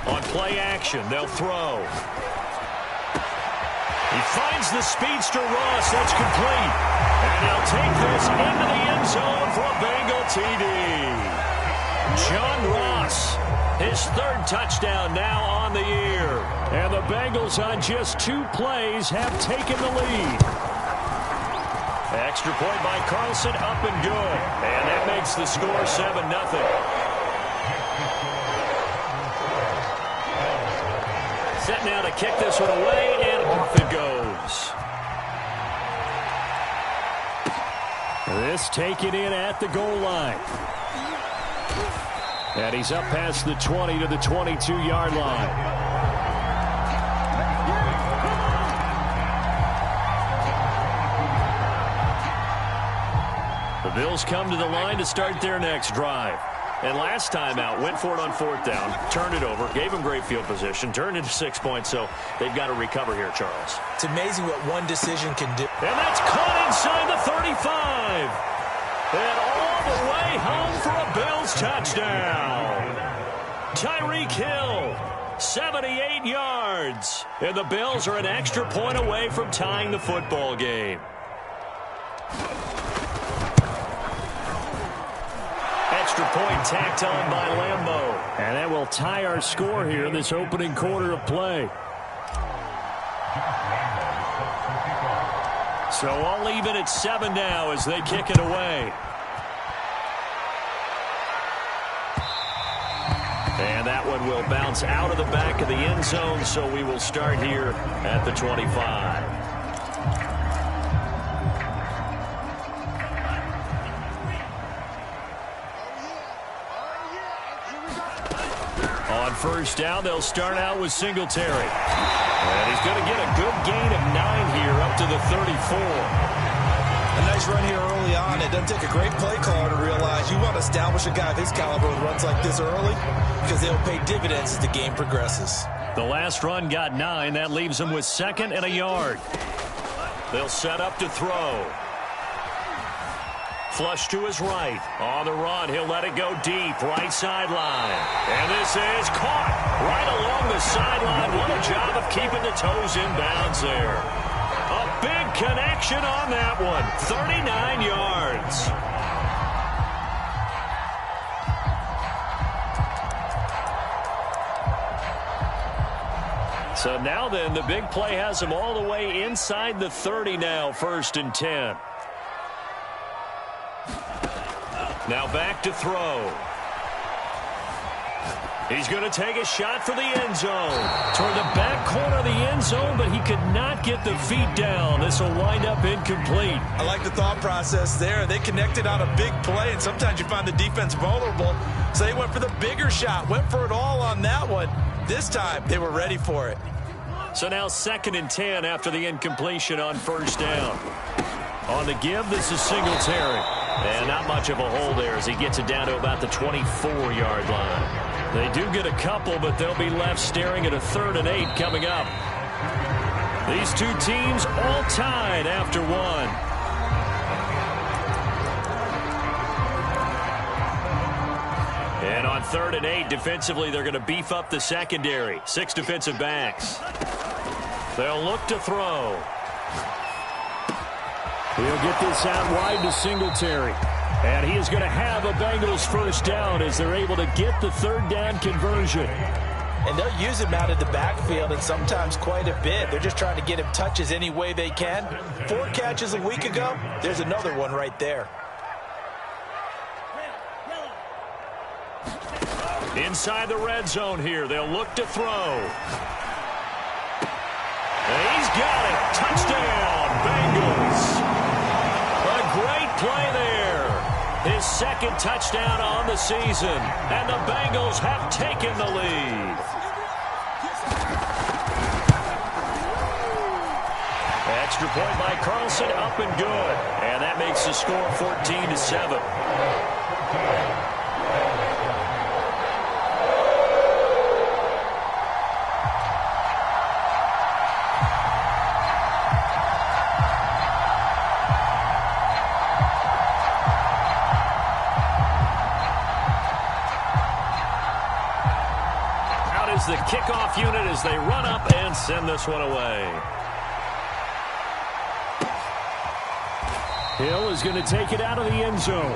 On play action, they'll throw. He finds the speedster Ross. That's complete. And he'll take this into the end zone for a Bengal TD. John Ross, his third touchdown now on the year. And the Bengals on just 2 plays have taken the lead. Extra point by Carlson, up and good. And that makes the score 7-0. Set now to kick this one away, and off it goes. This taken in at the goal line. And he's up past the 20 to the 22-yard line. The Bills come to the line to start their next drive. And last time out, went for it on 4th down, turned it over, gave them great field position, turned into 6 points, so they've got to recover here, Charles. It's amazing what one decision can do. And that's caught inside the 35. And all the way home for a Bills touchdown. Tyreek Hill, 78 yards. And the Bills are an extra point away from tying the football game. Extra point tacked on by Lambeau. And that will tie our score here in this opening quarter of play. So all even at 7 now as they kick it away. And that one will bounce out of the back of the end zone, so we will start here at the 25. On 1st down, they'll start out with Singletary. And he's going to get a good gain of 9 here up to the 34. A nice run here early on. It doesn't take a great play caller to realize you want to establish a guy of his caliber with runs like this early because they'll pay dividends as the game progresses. The last run got 9. That leaves him with 2nd and a yard. They'll set up to throw. Flush to his right. On the run, he'll let it go deep. Right sideline. And this is caught right along the sideline. What a job of keeping the toes in bounds there. A big connection on that one. 39 yards. So now then, the big play has him all the way inside the 30 now, 1st and 10. Now back to throw. He's going to take a shot for the end zone. Toward the back corner of the end zone, but he could not get the feet down. This will wind up incomplete. I like the thought process there. They connected on a big play, and sometimes you find the defense vulnerable. So they went for the bigger shot, went for it all on that one. This time, they were ready for it. So now 2nd and 10 after the incompletion on 1st down. On the give, this is Singletary. And not much of a hole there as he gets it down to about the 24-yard line. They do get a couple, but they'll be left staring at a 3rd and 8 coming up. These two teams all tied after 1. And on 3rd and 8, defensively, they're going to beef up the secondary. 6 defensive backs. They'll look to throw. He'll get this out wide to Singletary. And he is going to have a Bengals 1st down as they're able to get the 3rd down conversion. And they'll use him out of the backfield and sometimes quite a bit. They're just trying to get him touches any way they can. 4 catches a week ago. There's another one right there. Inside the red zone here. They'll look to throw. And he's got it. Touchdown, Bengals. A great play there. His 2nd touchdown on the season. And the Bengals have taken the lead. Extra point by Carlson, up and good. And that makes the score 14-7. is the kickoff unit as they run up and send this one away. Hill is going to take it out of the end zone.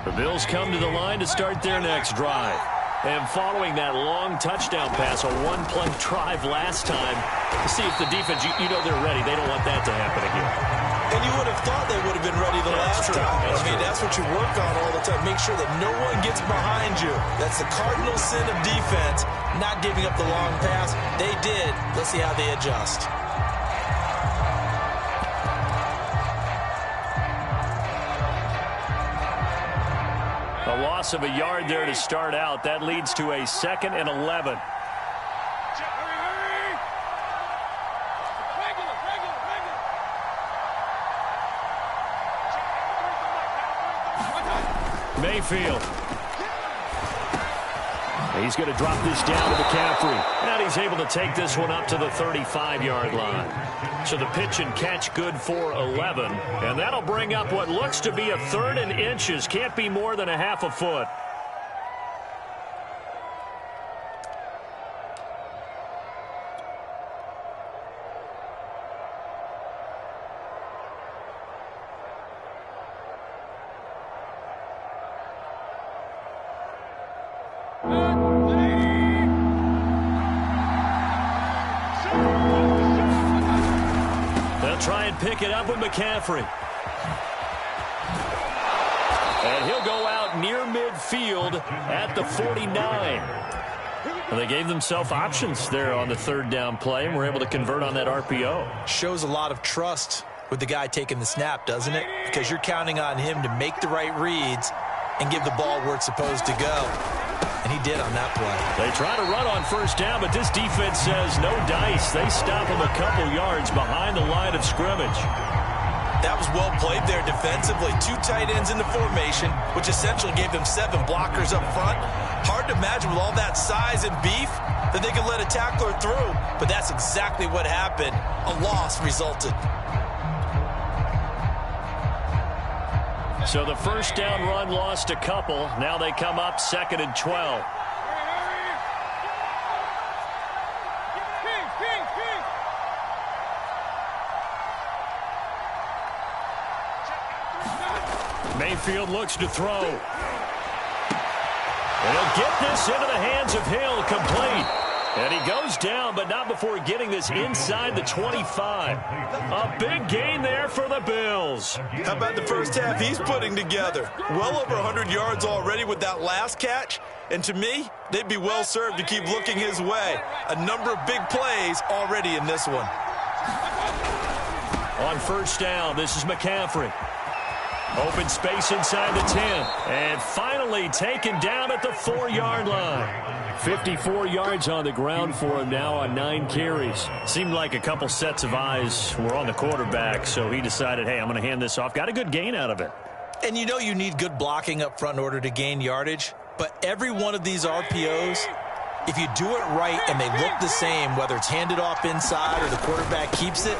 The Bills come to the line to start their next drive. And following that long touchdown pass, a one-play drive last time, to see if the defense, you know they're ready. They don't want that to happen again. And you would have thought they would have been ready the last time. That's what you work on all the time. Make sure that no one gets behind you. That's the cardinal sin of defense, not giving up the long pass. They did. Let's see how they adjust. A loss of a yard there to start out. That leads to a 2nd and 11. Mayfield. He's going to drop this down to McCaffrey. And he's able to take this one up to the 35-yard line. So the pitch and catch good for 11. And that'll bring up what looks to be a 3rd and inches. Can't be more than a half a foot. Try and pick it up with McCaffrey. And he'll go out near midfield at the 49. Well, they gave themselves options there on the 3rd down play and were able to convert on that RPO. Shows a lot of trust with the guy taking the snap, doesn't it? Because you're counting on him to make the right reads and give the ball where it's supposed to go. And he did on that play. They try to run on 1st down, but this defense says no dice. They stop him a couple yards behind the line of scrimmage. That was well played there defensively. 2 tight ends in the formation, which essentially gave them 7 blockers up front. Hard to imagine with all that size and beef that they could let a tackler through. But that's exactly what happened. A loss resulted. So the 1st down run lost a couple. Now they come up 2nd and 12. Mayfield looks to throw. And he'll get this into the hands of Hill, complete. And he goes down, but not before getting this inside the 25. A big gain there for the Bills. How about the first half he's putting together? Well over 100 yards already with that last catch. And to me, they'd be well served to keep looking his way. A number of big plays already in this one. On 1st down, this is McCaffrey. Open space inside the 10. And finally taken down at the 4-yard line. 54 yards on the ground for him now on 9 carries. Seemed like a couple sets of eyes were on the quarterback, so he decided, hey, I'm going to hand this off. Got a good gain out of it. And you know you need good blocking up front in order to gain yardage. But every one of these RPOs, if you do it right and they look the same, whether it's handed off inside or the quarterback keeps it,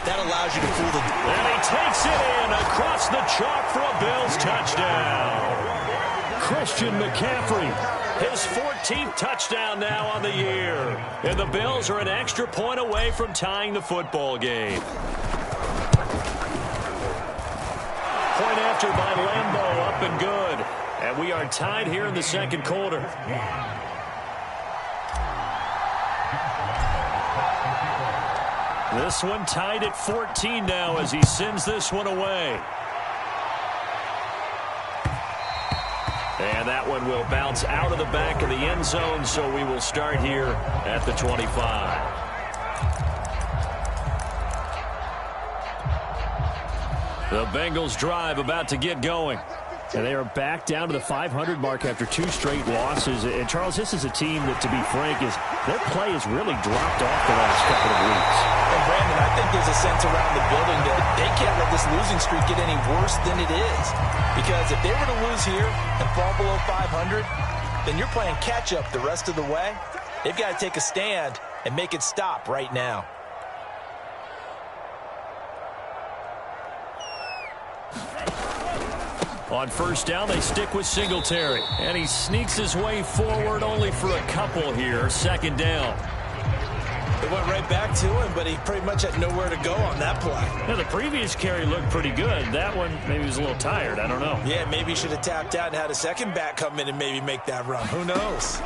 that allows you to fool the... And he takes it in across the chalk for a Bills touchdown. Christian McCaffrey, his 14th touchdown now on the year. And the Bills are an extra point away from tying the football game. Point after by Lambeau, up and good. And we are tied here in the 2nd quarter. This one tied at 14 now as he sends this one away. And that one will bounce out of the back of the end zone, so we will start here at the 25. The Bengals drive about to get going. And they are back down to the 500 mark after 2 straight losses. And, Charles, this is a team that, to be frank, their play has really dropped off the last couple of weeks. And, Brandon, I think there's a sense around the building that they can't let this losing streak get any worse than it is. Because if they were to lose here and fall below 500, then you're playing catch-up the rest of the way. They've got to take a stand and make it stop right now. On first down, they stick with Singletary. And he sneaks his way forward only for a couple here. Second down. They went right back to him, but he pretty much had nowhere to go on that play. Yeah, the previous carry looked pretty good. That one, maybe he was a little tired. I don't know. Yeah, maybe he should have tapped out and had a second back come in and maybe make that run. Who knows?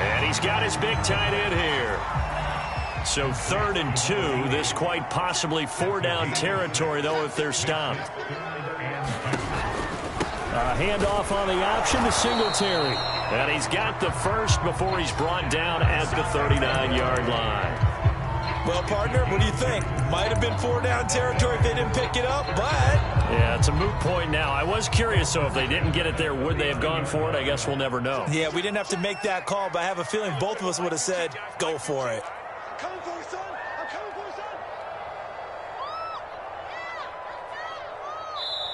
And he's got his big tight end here. So 3rd and 2. This quite possibly 4-down territory, though, if they're stopped. A handoff on the option to Singletary. And he's got the first before he's brought down at the 39-yard line. Well, partner, what do you think? Might have been 4-down territory if they didn't pick it up, but... Yeah, it's a moot point now. I was curious, so if they didn't get it there, would they have gone for it? I guess we'll never know. Yeah, we didn't have to make that call, but I have a feeling both of us would have said, go for it. Coming for you, son. I'm coming for you, son.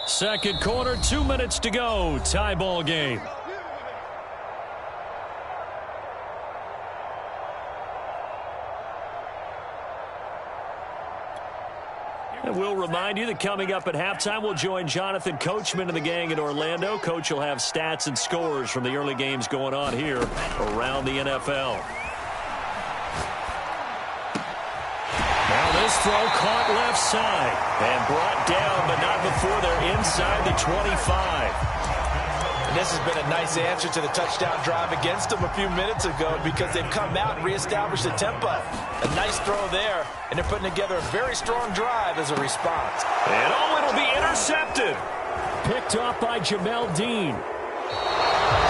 Second quarter, 2 minutes to go. Tie ball game. And we'll remind you that coming up at halftime, we'll join Jonathan Coachman and the gang in Orlando. Coach will have stats and scores from the early games going on here around the NFL. Now this throw caught left side and brought down, but not before they're inside the 25. And this has been a nice answer to the touchdown drive against them a few minutes ago because they've come out and reestablished the tempo. A nice throw there, and they're putting together a very strong drive as a response. And it'll be intercepted. Picked off by Jamel Dean.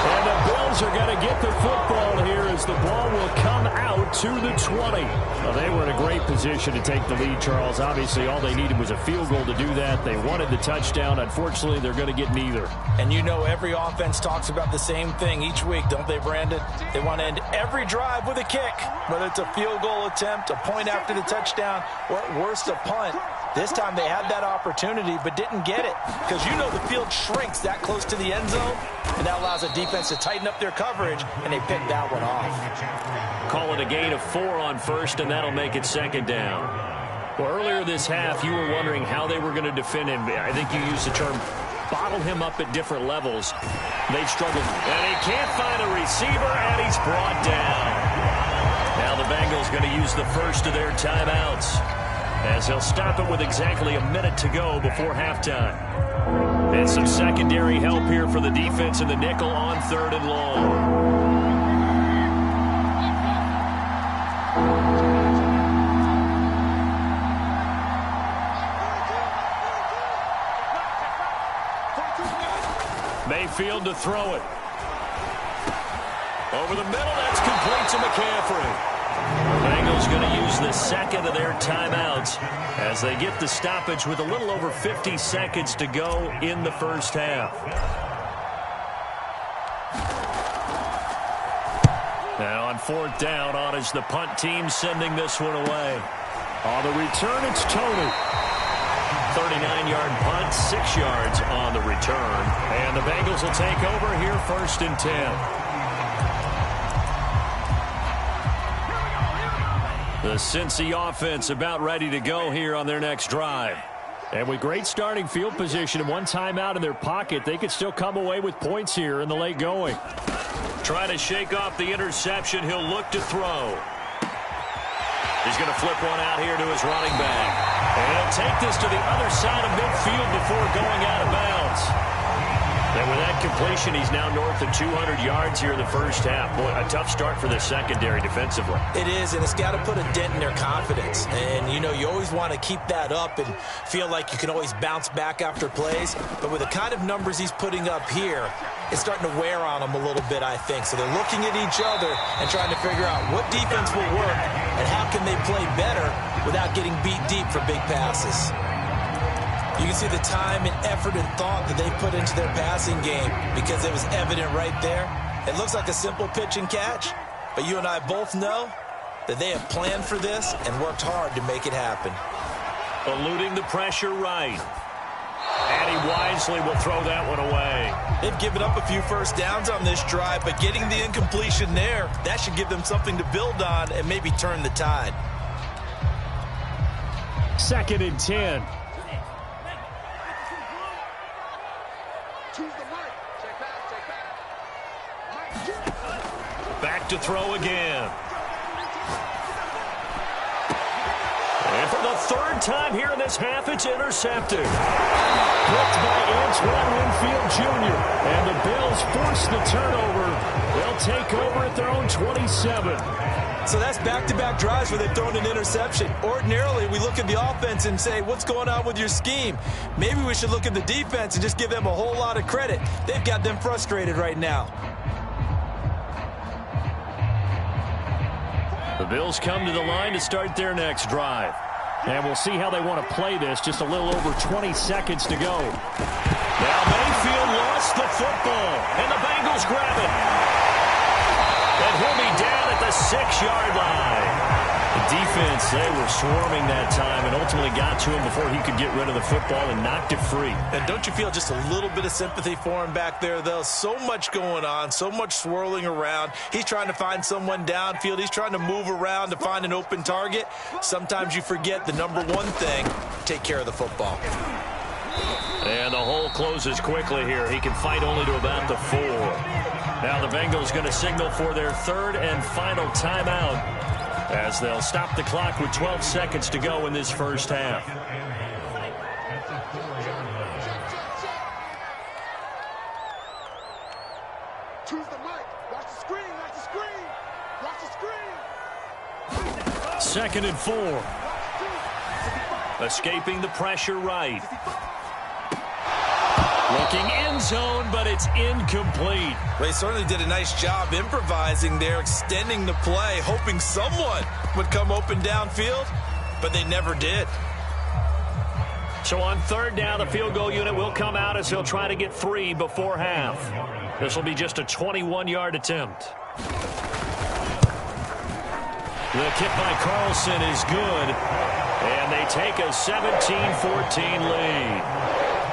And the Bills are going to get the football here as the ball will come out to the 20. Well, they were in a great position to take the lead, Charles. Obviously, all they needed was a field goal to do that. They wanted the touchdown. Unfortunately, they're going to get neither. And you know every offense talks about the same thing each week, don't they, Brandon? They want to end every drive with a kick, whether it's a field goal attempt, a point after the touchdown, or at worst, a punt. This time they had that opportunity but didn't get it because you know the field shrinks that close to the end zone, and that allows the defense to tighten up their coverage, and they picked that one off. Call it a gain of 4 on first, and that'll make it second down. Well, earlier this half, you were wondering how they were going to defend him. I think you used the term bottle him up at different levels. They've struggled, and he can't find a receiver, and he's brought down. Now the Bengals going to use the first of their timeouts, as he'll stop it with exactly a minute to go before halftime. And some secondary help here for the defense in the nickel on 3rd and long. Mayfield to throw it. Over the middle, that's complete to McCaffrey. Bengals going to use the second of their timeouts as they get the stoppage with a little over 50 seconds to go in the first half. Now on 4th down, on is the punt team sending this one away. On the return, it's Tony. 39-yard punt, 6 yards on the return. And the Bengals will take over here 1st and 10. The Cincy offense about ready to go here on their next drive. And with great starting field position and one timeout in their pocket, they could still come away with points here in the late going. Trying to shake off the interception, he'll look to throw. He's going to flip one out here to his running back. And he'll take this to the other side of midfield before going out of bounds. And with that completion, he's now north of 200 yards here in the first half. Boy, a tough start for the secondary defensively. It is, and it's got to put a dent in their confidence. And, you know, you always want to keep that up and feel like you can always bounce back after plays. But with the kind of numbers he's putting up here, it's starting to wear on them a little bit, I think. So they're looking at each other and trying to figure out what defense will work and how can they play better without getting beat deep for big passes. You can see the time and effort and thought that they put into their passing game because it was evident right there. It looks like a simple pitch and catch, but you and I both know that they have planned for this and worked hard to make it happen. Eluding the pressure right. And he wisely will throw that one away. They've given up a few first downs on this drive, but getting the incompletion there, that should give them something to build on and maybe turn the tide. 2nd and 10. Back to throw again. And for the 3rd time here in this half, it's intercepted. Picked by Antoine Winfield Jr. And the Bills force the turnover. They'll take over at their own 27. So that's back-to-back drives where they've thrown an interception. Ordinarily, we look at the offense and say, what's going on with your scheme? Maybe we should look at the defense and just give them a whole lot of credit. They've got them frustrated right now. The Bills come to the line to start their next drive. And we'll see how they want to play this. Just a little over 20 seconds to go. Now Mayfield lost the football. And the Bengals grab it. And he'll be down at the 6-yard line. The defense, they were swarming that time and ultimately got to him before he could get rid of the football and knocked it free. And don't you feel just a little bit of sympathy for him back there, though? So much going on, so much swirling around. He's trying to find someone downfield. He's trying to move around to find an open target. Sometimes you forget the number one thing, take care of the football. And the hole closes quickly here. He can fight only to about the 4. Now the Bengals going to signal for their 3rd and final timeout as they'll stop the clock with 12 seconds to go in this first half. Choose the mic. Watch the screen. Watch the screen. Watch the screen. 2nd and 4. Escaping the pressure right. Looking end zone, but it's incomplete. They certainly did a nice job improvising there, extending the play, hoping someone would come open downfield, but they never did. So on 3rd down, the field goal unit will come out as he'll try to get 3 before half. This will be just a 21-yard attempt. The kick by Carlson is good, and they take a 17-14 lead.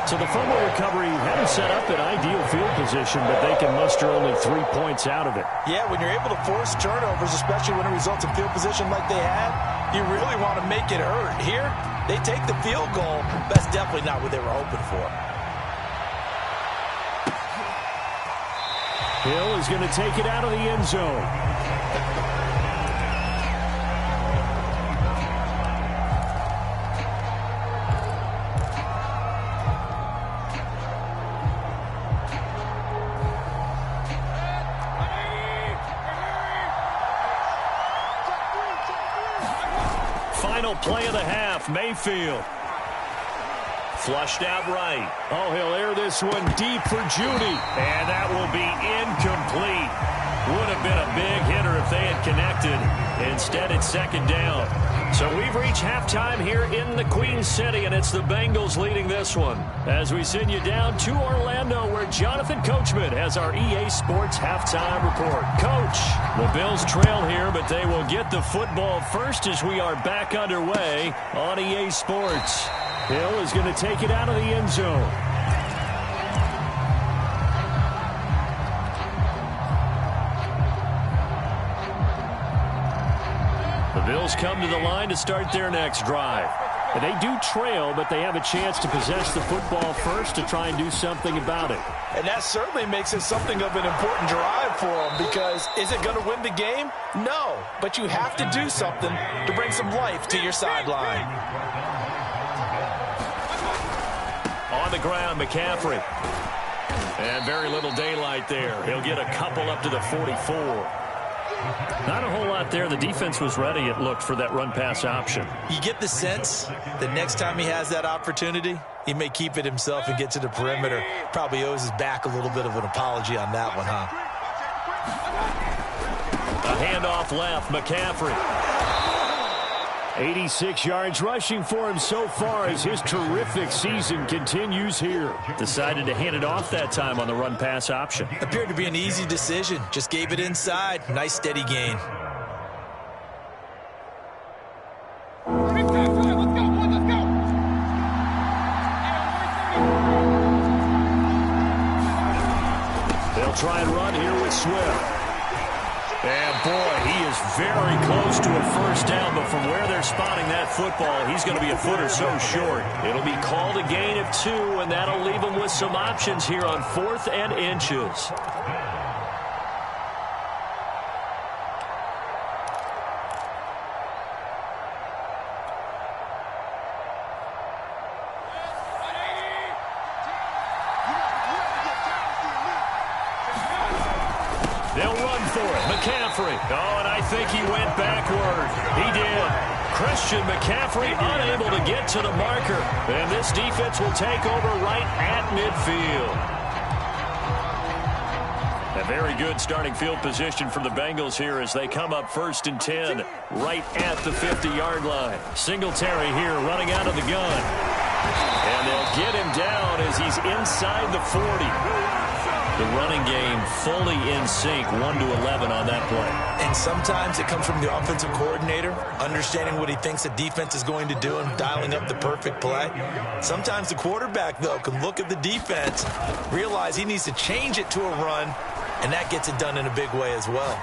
So the fumble recovery hadn't set up an ideal field position, but they can muster only 3 points out of it. Yeah, when you're able to force turnovers, especially when it results in field position like they had, you really want to make it hurt. Here, they take the field goal. That's definitely not what they were hoping for. Hill is going to take it out of the end zone. Final play of the half, Mayfield. Flushed out right. Oh, he'll air this one deep for Judy. And that will be incomplete. Would have been a big hitter if they had connected. Instead, it's 2nd down. So we've reached halftime here in the Queen City, and it's the Bengals leading this one. As we send you down to Orlando, where Jonathan Coachman has our EA Sports halftime report. Coach, the Bills trail here, but they will get the football first as we are back underway on EA Sports. Hill is going to take it out of the end zone. The Bills come to the line to start their next drive. And they do trail, but they have a chance to possess the football first to try and do something about it. And that certainly makes it something of an important drive for them, because is it going to win the game? No, but you have to do something to bring some life to your sideline. On the ground, McCaffrey. And very little daylight there. He'll get a couple up to the 44. Not a whole lot there. The defense was ready, it looked, for that run-pass option. You get the sense that next time he has that opportunity, he may keep it himself and get to the perimeter. Probably owes his back a little bit of an apology on that one, huh? A handoff left, McCaffrey. 86 yards rushing for him so far as his terrific season continues here. Decided to hand it off that time on the run-pass option. Appeared to be an easy decision. Just gave it inside. Nice steady gain. Let's go. They'll try and run here with Swift. And, boy, he is very close to a first down, but from where they're spotting that football, he's going to be a foot or so short. It'll be called a gain of 2, and that'll leave him with some options here on 4th and inches. They'll run for it. McCaffrey. Oh, and I think he went backward. He did. Christian McCaffrey unable to get to the marker. And this defense will take over right at midfield. A very good starting field position for the Bengals here as they come up 1st and 10 right at the 50-yard line. Singletary here running out of the gun. And they'll get him down as he's inside the 40. The running game fully in sync, 1-11 on that play. And sometimes it comes from the offensive coordinator, understanding what he thinks the defense is going to do and dialing up the perfect play. Sometimes the quarterback, though, can look at the defense, realize he needs to change it to a run, and that gets it done in a big way as well.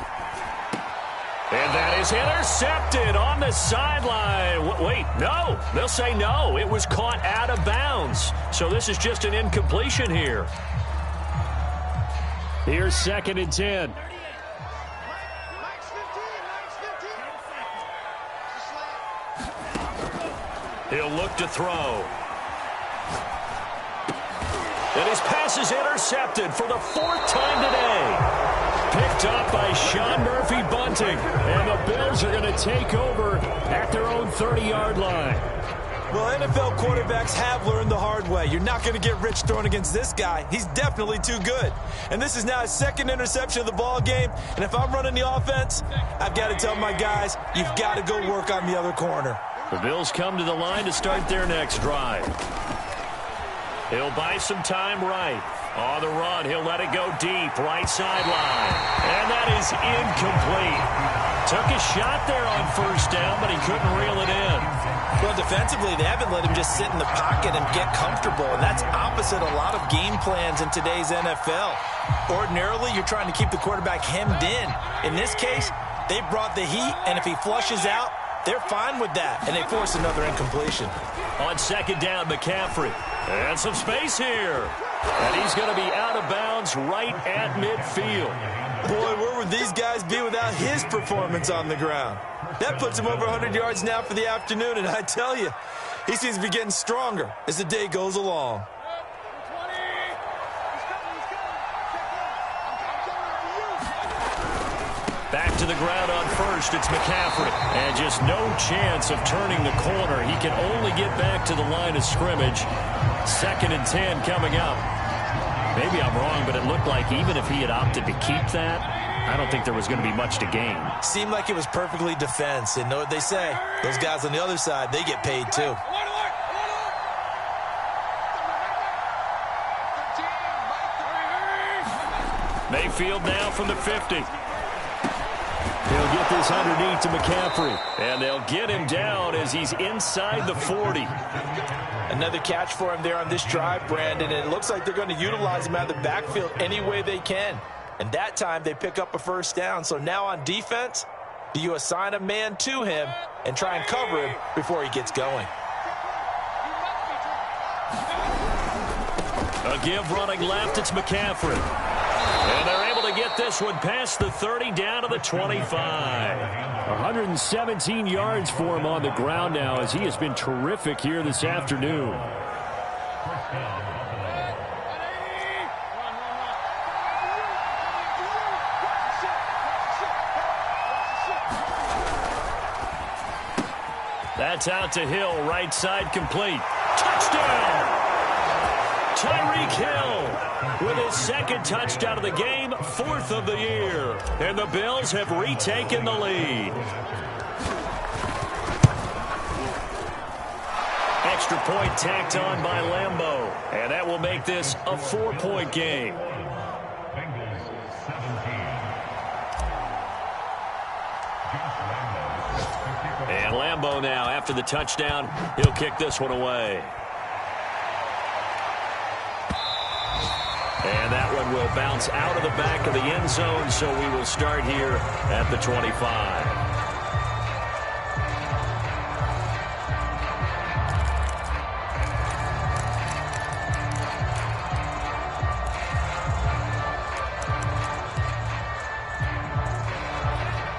And that is intercepted on the sideline. Wait, no. They'll say no. It was caught out of bounds. So this is just an incompletion here. Here's 2nd and 10. He'll look to throw. And his pass is intercepted for the 4th time today. Picked up by Sean Murphy-Bunting. And the Bills are going to take over at their own 30-yard line. Well, NFL quarterbacks have learned the hard way. You're not going to get rich throwing against this guy. He's definitely too good. And this is now his 2nd interception of the ball game. And if I'm running the offense, I've got to tell my guys, you've got to go work on the other corner. The Bills come to the line to start their next drive. He'll buy some time right. On the run, he'll let it go deep, right sideline. And that is incomplete. Took a shot there on 1st down, but he couldn't reel it in. Well, defensively, they haven't let him just sit in the pocket and get comfortable, and that's opposite a lot of game plans in today's NFL. Ordinarily, you're trying to keep the quarterback hemmed in. In this case, they brought the heat, and if he flushes out, they're fine with that, and they force another incompletion. On 2nd down, McCaffrey. And some space here. And he's going to be out of bounds right at midfield. Boy, where would these guys be without his performance on the ground? That puts him over 100 yards now for the afternoon, and I tell you, he seems to be getting stronger as the day goes along. Back to the ground on 1st, it's McCaffrey. And just no chance of turning the corner. He can only get back to the line of scrimmage. 2nd and 10 coming up. Maybe I'm wrong, but it looked like even if he had opted to keep that, I don't think there was going to be much to gain. Seemed like it was perfectly defense. And know what they say? Those guys on the other side, they get paid too. Mayfield now from the 50. He'll get this underneath to McCaffrey. And they'll get him down as he's inside the 40. Another catch for him there on this drive, Brandon. And it looks like they're going to utilize him out of the backfield any way they can. And that time they pick up a 1st down. So now on defense, do you assign a man to him and try and cover him before he gets going? A give running left, it's McCaffrey. And they're able to get this one past the 30 down to the 25. 117 yards for him on the ground now as he has been terrific here this afternoon. That's out to Hill, right side complete. Touchdown! Tyreek Hill with his 2nd touchdown of the game, 4th of the year. And the Bills have retaken the lead. Extra point tacked on by Lambeau. And that will make this a 4-point game. And Lambeau now, after the touchdown, he'll kick this one away. And that one will bounce out of the back of the end zone, so we will start here at the 25.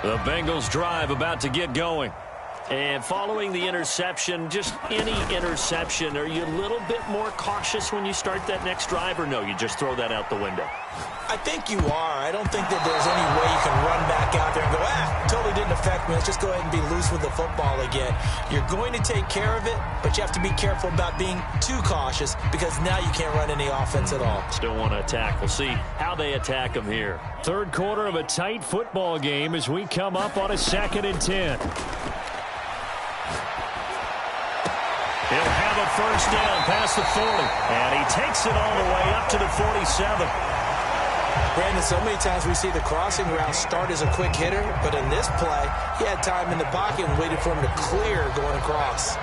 The Bengals drive about to get going. And following the interception, just any interception, are you a little bit more cautious when you start that next drive, or no, you just throw that out the window? I think you are. I don't think that there's any way you can run back out there and go, totally didn't affect me. Let's just go ahead and be loose with the football again. You're going to take care of it, but you have to be careful about being too cautious because now you can't run any offense at all. Still want to attack. We'll see how they attack them here. Third quarter of a tight football game as we come up on a 2nd and 10. He'll have a first down past the 40, and he takes it all the way up to the 47. Brandon, so many times we see the crossing route start as a quick hitter, but in this play, he had time in the pocket and waited for him to clear going across.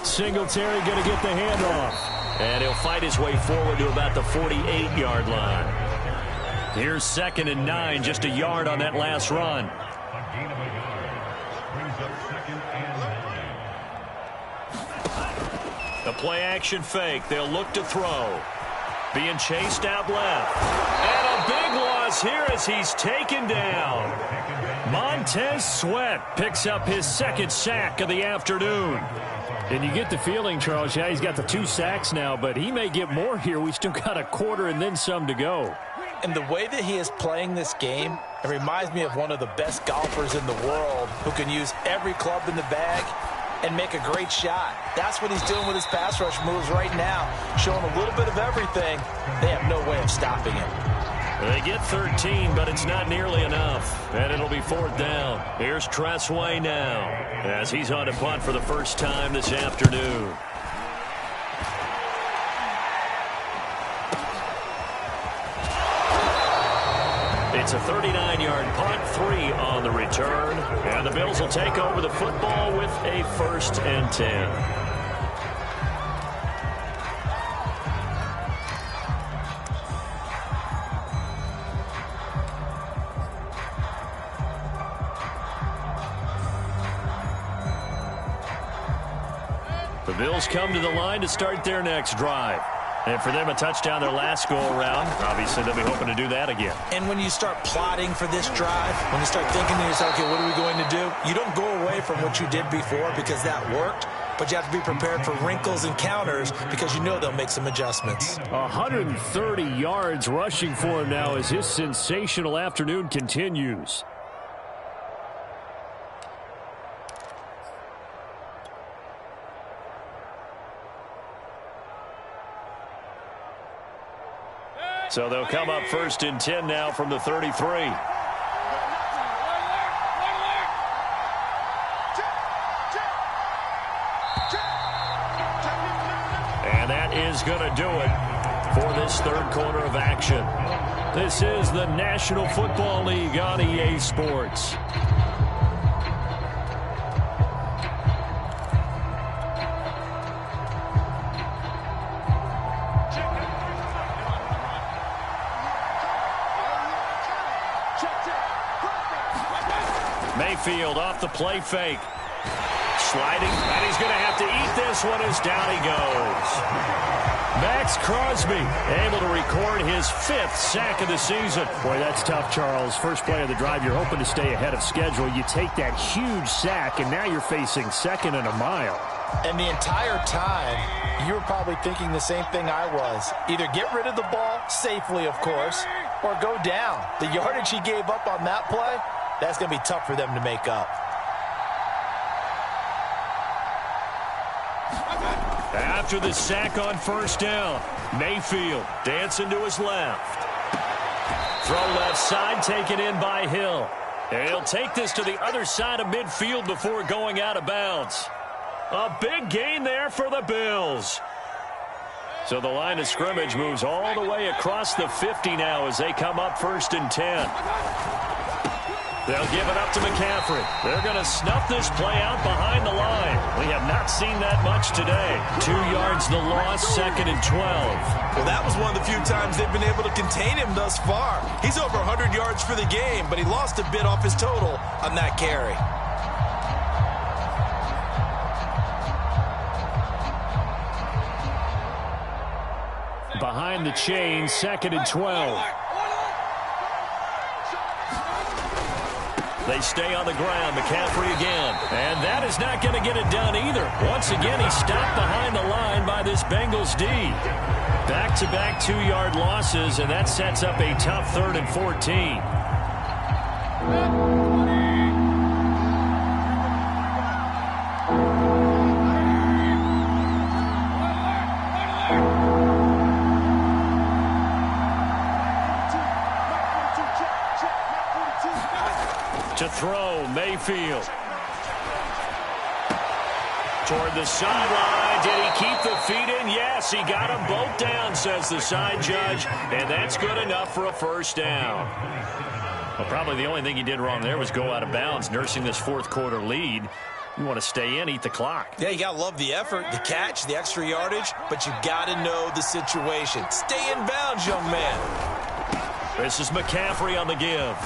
Singletary going to get the handoff. And he'll fight his way forward to about the 48-yard line. Here's 2nd and 9, just a yard on that last run. The play-action fake. They'll look to throw. Being chased out left. And a big loss here as he's taken down. Montez Sweat picks up his 2nd sack of the afternoon. And you get the feeling, Charles, yeah, he's got the 2 sacks now, but he may get more here. We still got a quarter and then some to go. And the way that he is playing this game, it reminds me of one of the best golfers in the world who can use every club in the bag and make a great shot. That's what he's doing with his pass rush moves right now, showing a little bit of everything. They have no way of stopping him. They get 13, but it's not nearly enough. And it'll be 4th down. Here's Tressway now as he's on to punt for the first time this afternoon. It's a 39-yard punt, 3 on the return. And the Bills will take over the football with a 1st and 10. The Bills come to the line to start their next drive. And for them, a touchdown their last go-around. Obviously, they'll be hoping to do that again. And when you start plotting for this drive, when you start thinking to yourself, okay, what are we going to do? You don't go away from what you did before because that worked, but you have to be prepared for wrinkles and counters because you know they'll make some adjustments. 130 yards rushing for him now as his sensational afternoon continues. So they'll come up 1st and 10 now from the 33. And that is going to do it for this third quarter of action. This is the National Football League on EA Sports. Mayfield off the play fake. Sliding, and he's going to have to eat this one as down he goes. Max Crosby able to record his 5th sack of the season. Boy, that's tough, Charles. First play of the drive, you're hoping to stay ahead of schedule. You take that huge sack, and now you're facing 2nd and a mile. And the entire time, you were probably thinking the same thing I was. Either get rid of the ball, safely, of course, or go down. The yardage he gave up on that play, that's going to be tough for them to make up. After the sack on first down, Mayfield dancing to his left. Throw left side, taken in by Hill. And he'll take this to the other side of midfield before going out of bounds. A big gain there for the Bills. So the line of scrimmage moves all the way across the 50 now as they come up 1st and 10. They'll give it up to McCaffrey. They're going to snuff this play out behind the line. We have not seen that much today. 2 yards the loss, 2nd and 12. Well, that was one of the few times they've been able to contain him thus far. He's over 100 yards for the game, but he lost a bit off his total on that carry. Behind the chain, 2nd and 12. They stay on the ground. McCaffrey again. And that is not going to get it done either. Once again, he's stopped behind the line by this Bengals D. Back-to-back 2-yard losses, and that sets up a tough 3rd and 14. To throw, Mayfield. Toward the sideline. Did he keep the feet in? Yes, he got them both down, says the side judge. And that's good enough for a 1st down. Well, probably the only thing he did wrong there was go out of bounds, nursing this 4th quarter lead. You want to stay in, eat the clock. Yeah, you got to love the effort, the catch, the extra yardage, but you got to know the situation. Stay in bounds, young man. This is McCaffrey on the give.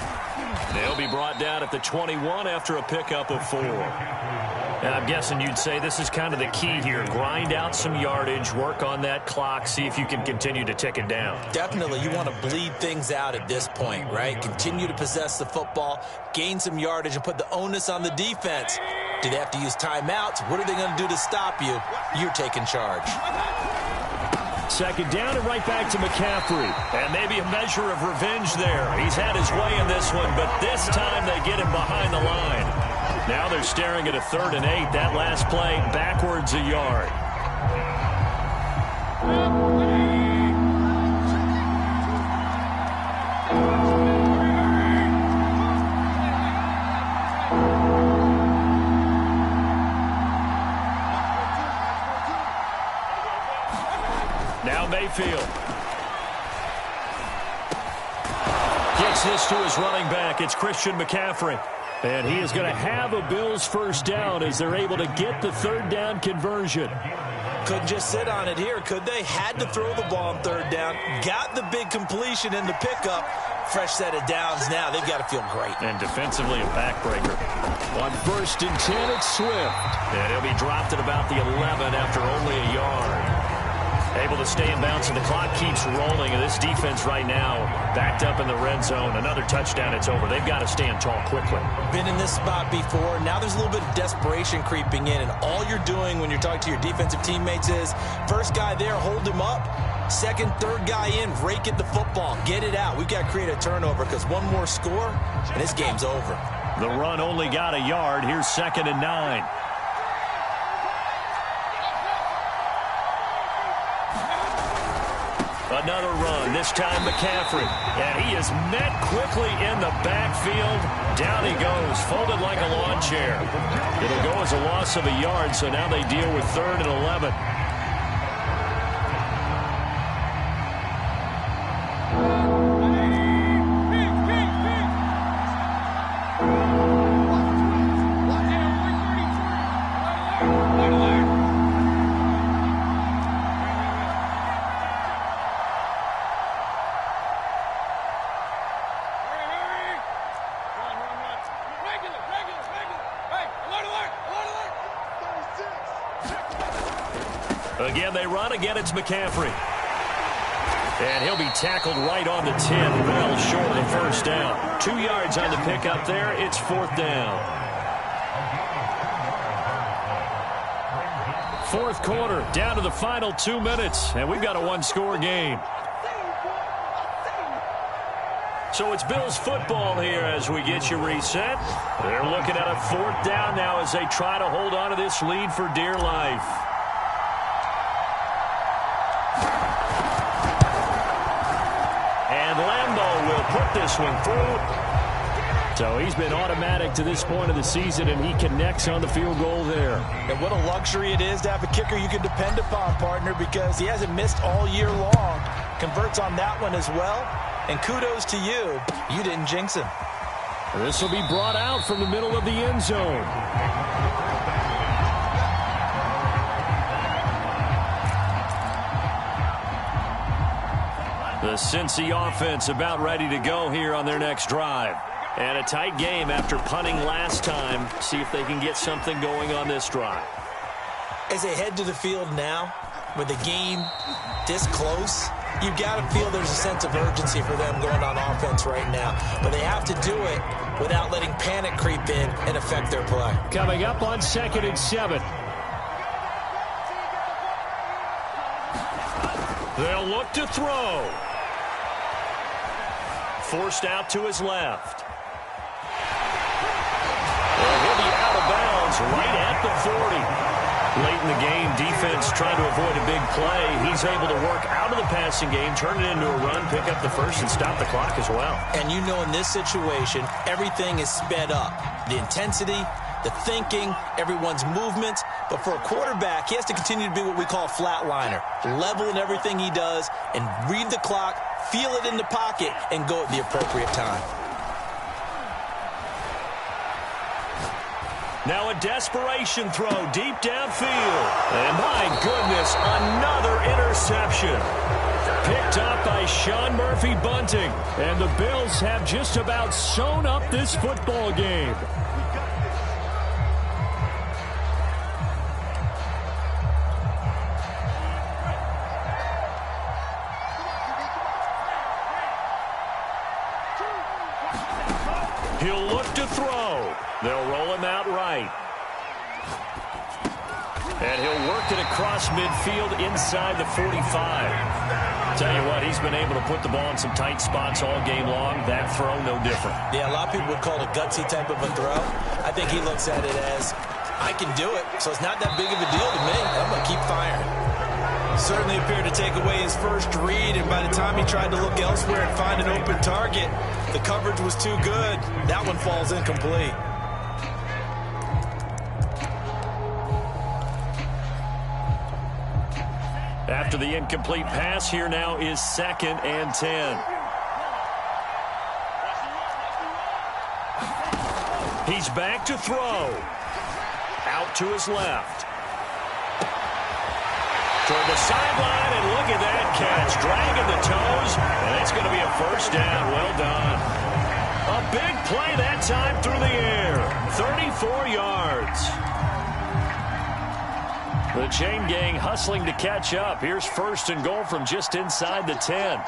They'll be brought down at the 21 after a pickup of 4. And I'm guessing you'd say this is kind of the key here. Grind out some yardage, work on that clock, see if you can continue to tick it down. Definitely. You want to bleed things out at this point, right? Continue to possess the football, gain some yardage, and put the onus on the defense. Do they have to use timeouts? What are they going to do to stop you? You're taking charge. 2nd down and right back to McCaffrey. And maybe a measure of revenge there. He's had his way in this one, but this time they get him behind the line. Now they're staring at a 3rd and 8. That last play backwards a yard. Now Mayfield. Gets this to his running back. It's Christian McCaffrey. And he is going to have a Bills 1st down as they're able to get the 3rd down conversion. Couldn't just sit on it here, could they? Had to throw the ball on 3rd down. Got the big completion in the pickup. Fresh set of downs now. They've got to feel great. And defensively a backbreaker. On 1st and 10, it's Swift. And he'll be dropped at about the 11 after only a yard. Able to stay in bounds, and the clock keeps rolling. And this defense right now backed up in the red zone. Another touchdown, it's over. They've got to stand tall quickly. Been in this spot before. Now there's a little bit of desperation creeping in. And all you're doing when you're talking to your defensive teammates is, first guy there, hold him up. 2nd, 3rd guy in, rake at the football. Get it out. We've got to create a turnover because one more score, and this game's over. The run only got a yard. Here's 2nd and 9. Another run, this time McCaffrey. And he is met quickly in the backfield. Down he goes, folded like a lawn chair. It'll go as a loss of a yard, so now they deal with 3rd and 11. Again, they run. Again, it's McCaffrey. And he'll be tackled right on the 10. Well short of the 1st down. 2 yards on the pickup there. It's 4th down. 4th quarter, down to the final 2 minutes. And we've got a 1-score game. So it's Bills football here as we get you reset. They're looking at a 4th down now as they try to hold on to this lead for dear life. And Lambeau will put this one through. So he's been automatic to this point of the season, and he connects on the field goal there. And what a luxury it is to have a kicker you can depend upon, partner, because he hasn't missed all year long. Converts on that one as well. And kudos to you. You didn't jinx him. This will be brought out from the middle of the end zone. The Cincy offense about ready to go here on their next drive. And a tight game after punting last time. See if they can get something going on this drive. As they head to the field now, with the game this close, you've got to feel there's a sense of urgency for them going on offense right now. But they have to do it without letting panic creep in and affect their play. Coming up on 2nd and 7. They'll look to throw. Forced out to his left. He'll be out of bounds right at the 40. Late in the game, defense trying to avoid a big play. He's able to work out of the passing game, turn it into a run, pick up the first, and stop the clock as well. And you know in this situation, everything is sped up. The intensity, the thinking, everyone's movements. But for a quarterback, he has to continue to be what we call a flatliner. Level in everything he does and read the clock, feel it in the pocket, and go at the appropriate time. Now a desperation throw deep downfield. And my goodness, another interception. Picked up by Sean Murphy Bunting. And the Bills have just about sewn up this football game. He'll look to throw. They'll roll him out right. And he'll work it across midfield inside the 45. Tell you what, he's been able to put the ball in some tight spots all game long. That throw, no different. Yeah, a lot of people would call it a gutsy type of a throw. I think he looks at it as, I can do it, so it's not that big of a deal to me. I'm going to keep firing. Certainly appeared to take away his first read, and by the time he tried to look elsewhere and find an open target, the coverage was too good. That one falls incomplete. After the incomplete pass, here now is 2nd and 10. He's back to throw. Out to his left. Toward the sideline, and look at that catch. Dragging the toes, and it's going to be a first down. Well done. A big play that time through the air. 34 yards. The chain gang hustling to catch up. Here's 1st and goal from just inside the 10.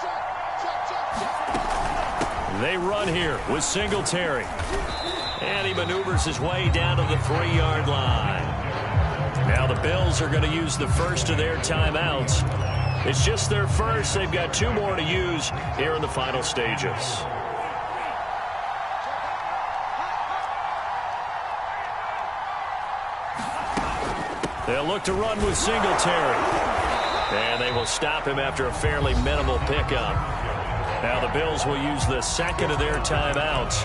They run here with Singletary. And he maneuvers his way down to the 3-yard line. Now the Bills are going to use the first of their timeouts. It's just their first. They've got 2 more to use here in the final stages. They'll look to run with Singletary. And they will stop him after a fairly minimal pickup. Now the Bills will use the 2nd of their timeouts.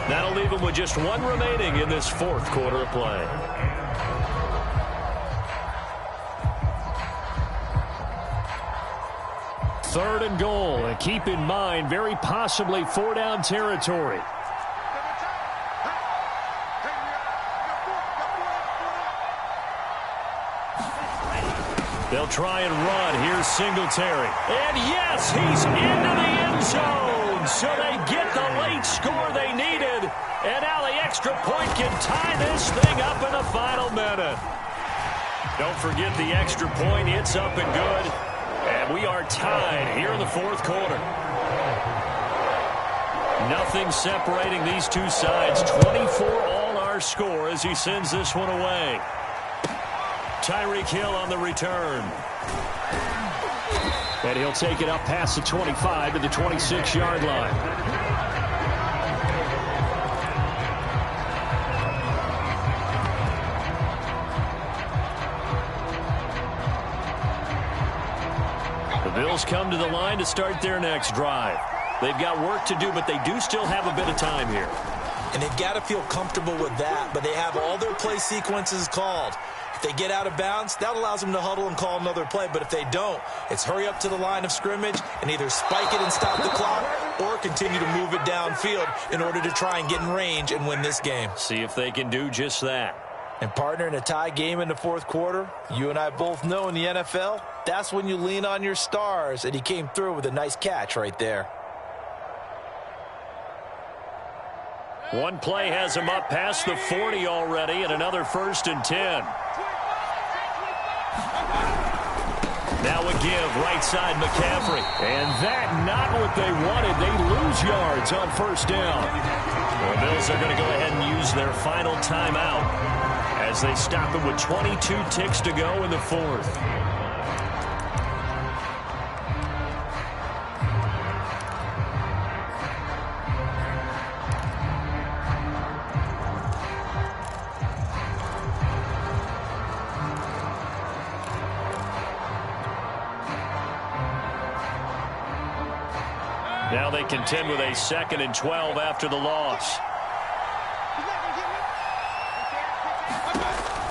That'll leave them with just 1 remaining in this 4th quarter of play. Third and goal. And keep in mind, very possibly 4-down territory. They'll try and run. Here's Singletary. And yes, he's into the end zone. So they get the late score they needed. And now the extra point can tie this thing up in the final minute. Don't forget the extra point. It's up and good. And we are tied here in the 4th quarter. Nothing separating these two sides. 24 all our score as he sends this one away. Tyreek Hill on the return. And he'll take it up past the 25 to the 26-yard line. The Bills come to the line to start their next drive. They've got work to do, but they do still have a bit of time here. And they've got to feel comfortable with that, but they have all their play sequences called. If they get out of bounds, that allows them to huddle and call another play. But if they don't, it's hurry up to the line of scrimmage and either spike it and stop the clock or continue to move it downfield in order to try and get in range and win this game. See if they can do just that. And partner, in a tie game in the fourth quarter, you and I both know in the NFL, that's when you lean on your stars, and he came through with a nice catch right there. One play has him up past the 40 already, and another 1st and 10. Now a give, right side McCaffrey. And that not what they wanted. They lose yards on 1st down. The Bills are going to go ahead and use their final timeout as they stop it with 22 ticks to go in the 4th. Now they contend with a 2nd and 12 after the loss.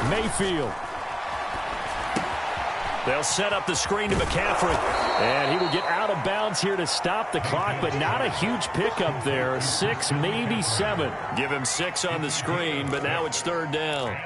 Mayfield. They'll set up the screen to McCaffrey. And he will get out of bounds here to stop the clock, but not a huge pickup there. 6, maybe 7. Give him 6 on the screen, but now it's 3rd down.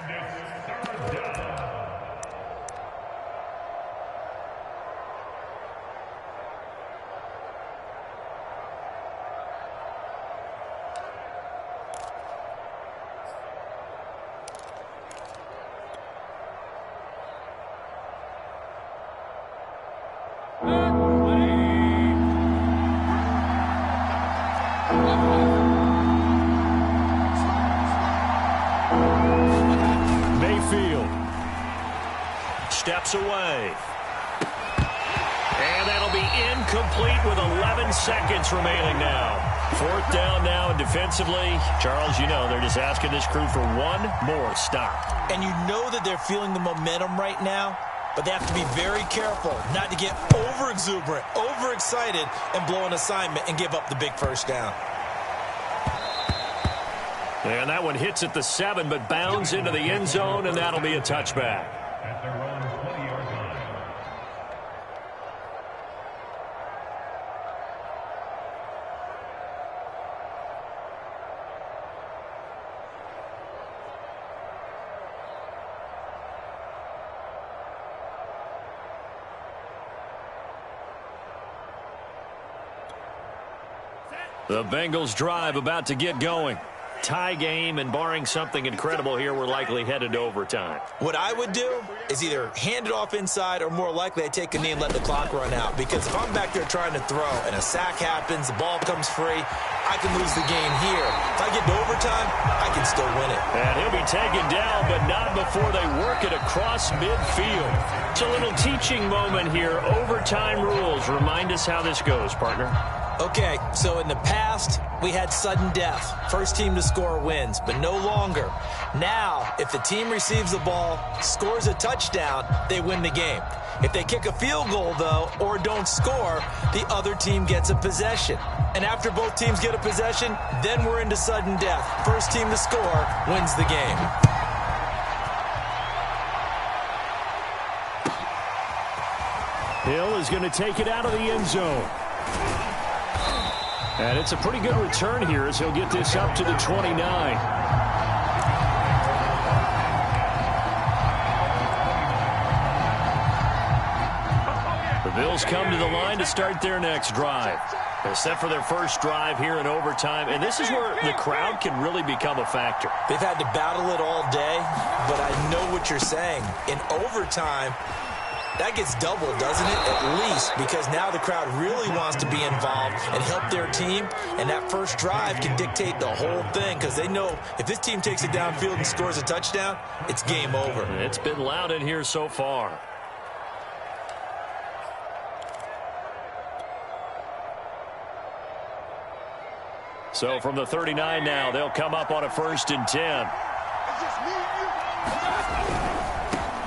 Steps away. And that'll be incomplete with 11 seconds remaining now. 4th down now, and defensively, Charles, you know, they're just asking this crew for one more stop. And you know that they're feeling the momentum right now, but they have to be very careful not to get over-exuberant, over-excited, and blow an assignment and give up the big 1st down. And that one hits at the 7, but bounds into the end zone, and that'll be a touchback. The Bengals drive about to get going. Tie game, and barring something incredible here, we're likely headed to overtime. What I would do is either hand it off inside or more likely I take a knee and let the clock run out. Because if I'm back there trying to throw and a sack happens, the ball comes free, I can lose the game here. If I get to overtime, I can still win it. And he'll be taken down, but not before they work it across midfield. It's a little teaching moment here. Overtime rules. Remind us how this goes, partner. Okay, so in the past, we had sudden death. First team to score wins, but no longer. Now, if the team receives the ball, scores a touchdown, they win the game. If they kick a field goal, though, or don't score, the other team gets a possession. And after both teams get a possession, then we're into sudden death. First team to score wins the game. Hill is going to take it out of the end zone. And it's a pretty good return here as he'll get this up to the 29. The Bills come to the line to start their next drive. They're set for their first drive here in overtime, and this is where the crowd can really become a factor. They've had to battle it all day, but I know what you're saying. In overtime, that gets doubled, doesn't it? At least, because now the crowd really wants to be involved and help their team, and that first drive can dictate the whole thing because they know if this team takes it downfield and scores a touchdown, it's game over. It's been loud in here so far. So from the 39 now, they'll come up on a 1st and 10.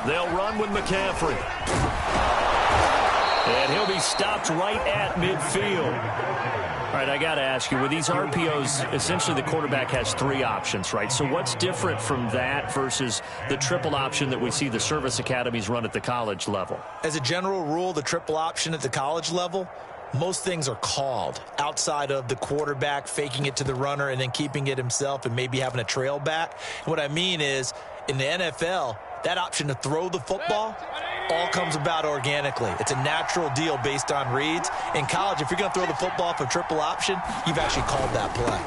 They'll run with McCaffrey. And he'll be stopped right at midfield. All right, I got to ask you, with these RPOs, essentially the quarterback has 3 options, right? So what's different from that versus the triple option that we see the service academies run at the college level? As a general rule, the triple option at the college level, most things are called outside of the quarterback faking it to the runner and then keeping it himself and maybe having a trail back. And what I mean is, in the NFL, that option to throw the football all comes about organically. It's a natural deal based on reads. In college, if you're going to throw the football for triple option, you've actually called that play.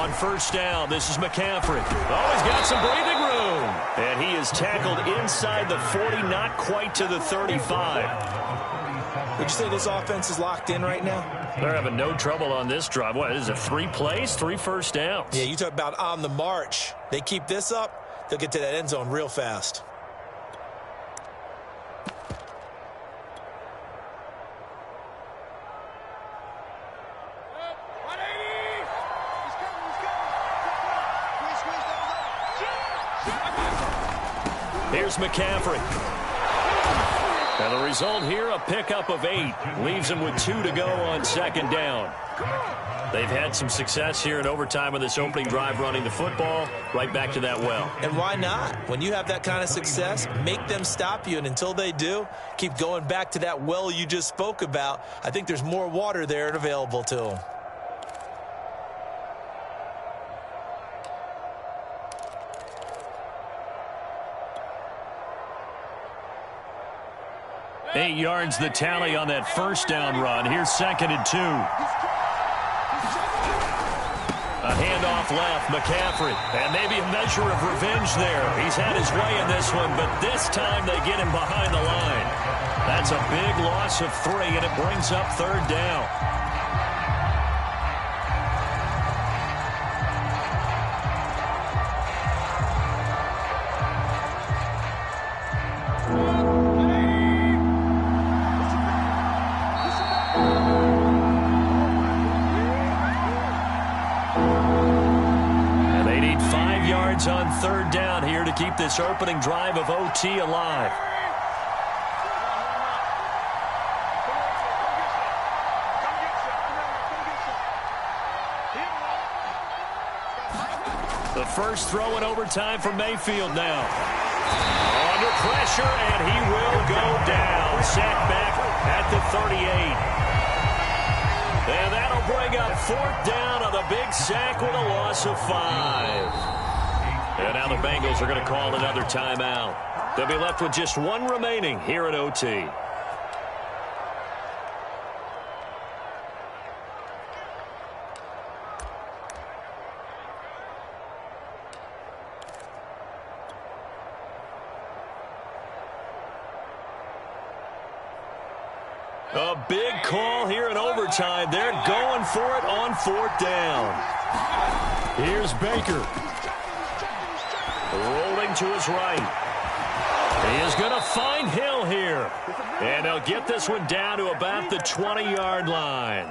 On first down, this is McCaffrey. Oh, he's got some breathing room. And he is tackled inside the 40, not quite to the 35. Would you say this offense is locked in right now? They're having no trouble on this drive. What is it, 3 plays, 3 first downs? Yeah, you talk about on the march. They keep this up, they'll get to that end zone real fast. Here's McCaffrey. And the result here, a pickup of 8. Leaves him with 2 to go on second down. They've had some success here in overtime in this opening drive running the football. Right back to that well. And why not? When you have that kind of success, make them stop you. And until they do, keep going back to that well you just spoke about. I think there's more water there and available to them. Eight yards the tally on that first down run. Here's second and 2. A handoff left, McCaffrey. And maybe a measure of revenge there. He's had his way in this one, but this time they get him behind the line. That's a big loss of 3, and it brings up third down. On third down here to keep this opening drive of OT alive. The first throw in overtime for Mayfield now. Under pressure, and he will go down. Sacked back at the 38. And that'll bring up fourth down on the big sack with a loss of 5. And now the Bengals are going to call another timeout. They'll be left with just 1 remaining here at OT. A big call here in overtime. They're going for it on fourth down. Here's Baker. Rolling to his right. He is going to find Hill here. And he'll get this one down to about the 20-yard line.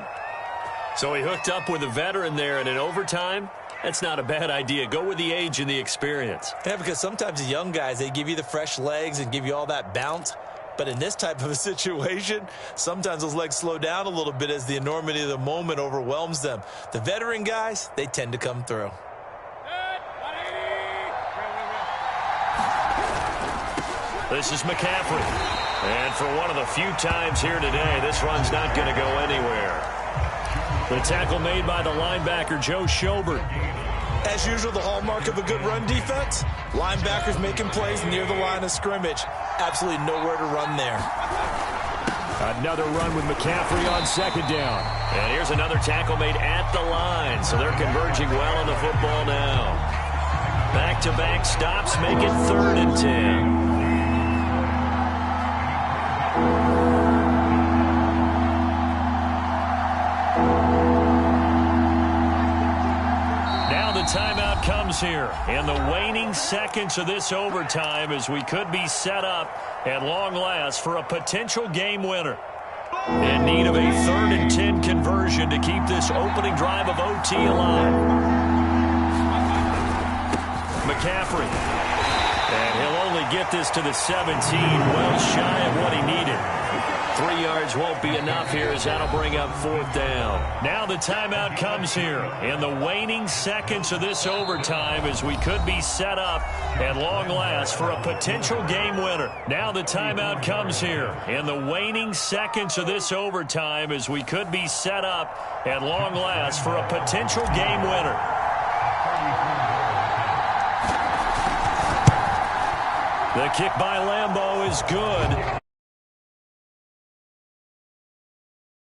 So he hooked up with a veteran there, and in overtime, that's not a bad idea. Go with the age and the experience. Yeah, because sometimes the young guys, they give you the fresh legs and give you all that bounce. But in this type of a situation, sometimes those legs slow down a little bit as the enormity of the moment overwhelms them. The veteran guys, they tend to come through. This is McCaffrey. And for one of the few times here today, this run's not going to go anywhere. The tackle made by the linebacker, Joe Schobert. As usual, the hallmark of a good run defense, linebackers making plays near the line of scrimmage. Absolutely nowhere to run there. Another run with McCaffrey on second down. And here's another tackle made at the line, so they're converging well on the football now. Back-to-back stops make it 3rd and 10. Timeout comes here in the waning seconds of this overtime as we could be set up at long last for a potential game winner. In need of a 3rd and 10 conversion to keep this opening drive of OT alive. McCaffrey. And he'll only get this to the 17, well shy of what he needed. 3 yards yards won't be enough here as that'll bring up 4th down. Now the timeout comes here in the waning seconds of this overtime as we could be set up at long last for a potential game winner. Now the timeout comes here in the waning seconds of this overtime as we could be set up at long last for a potential game winner. The kick by Lambeau is good.